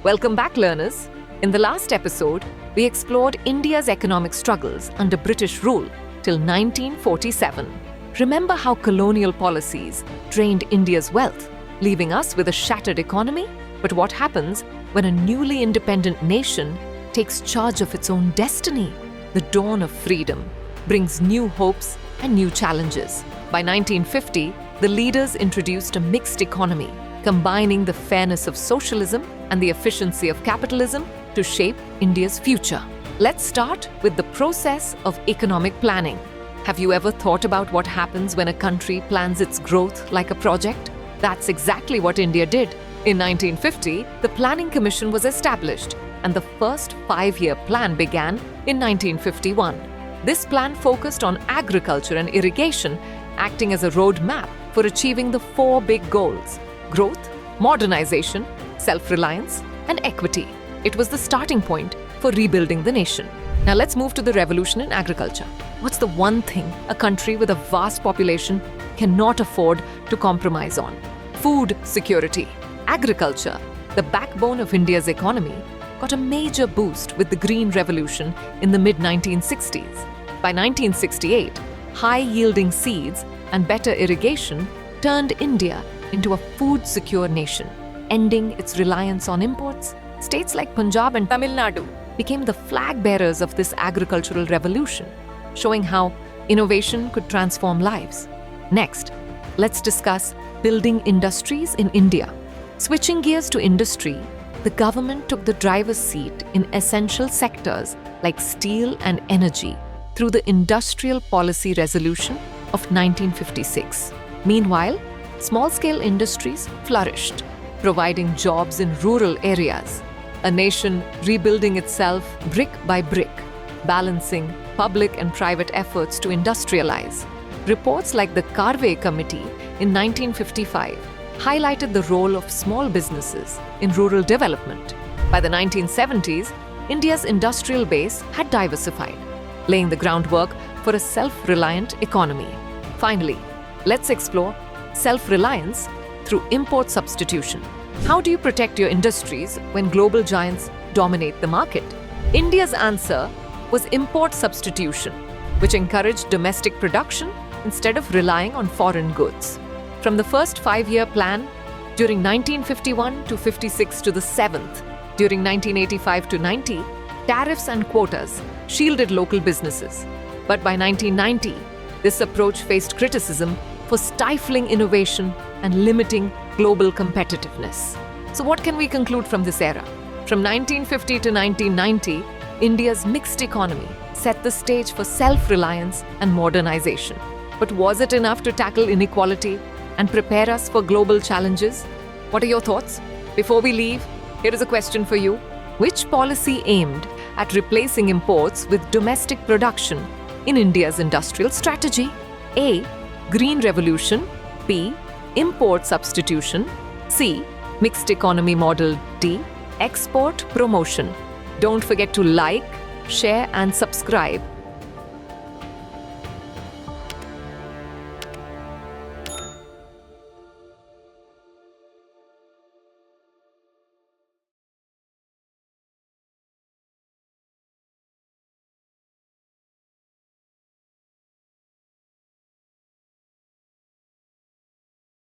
Welcome back, learners. In the last episode, we explored India's economic struggles under British rule till 1947. Remember how colonial policies drained India's wealth, leaving us with a shattered economy? But what happens when a newly independent nation takes charge of its own destiny? The dawn of freedom brings new hopes and new challenges. By 1950, the leaders introduced a mixed economy, combining the fairness of socialism and the efficiency of capitalism to shape India's future. Let's start with the process of economic planning. Have you ever thought about what happens when a country plans its growth like a project? That's exactly what India did. In 1950, the Planning Commission was established, and the first 5-year plan began in 1951. This plan focused on agriculture and irrigation, acting as a roadmap for achieving the 4 big goals: growth, modernization, self-reliance, and equity. It was the starting point for rebuilding the nation. Now let's move to the revolution in agriculture. What's the one thing a country with a vast population cannot afford to compromise on? Food security. Agriculture, the backbone of India's economy, got a major boost with the Green Revolution in the mid-1960s. By 1968, high-yielding seeds and better irrigation turned India into a food-secure nation. Ending its reliance on imports, states like Punjab and Tamil Nadu became the flag bearers of this agricultural revolution, showing how innovation could transform lives. Next, let's discuss building industries in India. Switching gears to industry, the government took the driver's seat in essential sectors like steel and energy through the Industrial Policy Resolution of 1956. Meanwhile, small-scale industries flourished, providing jobs in rural areas, a nation rebuilding itself brick by brick, balancing public and private efforts to industrialize. Reports like the 𝗕cie Committee in 1955 highlighted the role of small businesses in rural development. By the 1970s, India's industrial base had diversified, laying the groundwork for a self-reliant economy. Finally, let's explore self-reliance through import substitution. How do you protect your industries when global giants dominate the market? India's answer was import substitution, which encouraged domestic production instead of relying on foreign goods. From the first 5-year plan during 1951 to 56 to the 7th, during 1985 to 90, tariffs and quotas shielded local businesses. But by 1990, this approach faced criticism for stifling innovation and limiting global competitiveness. So what can we conclude from this era? From 1950 to 1990, India's mixed economy set the stage for self-reliance and modernization. But was it enough to tackle inequality and prepare us for global challenges? What are your thoughts? Before we leave, here is a question for you. Which policy aimed at replacing imports with domestic production in India's industrial strategy? A. Green Revolution. B. Import substitution. C. Mixed economy model. D. Export promotion. Don't forget to like, share and subscribe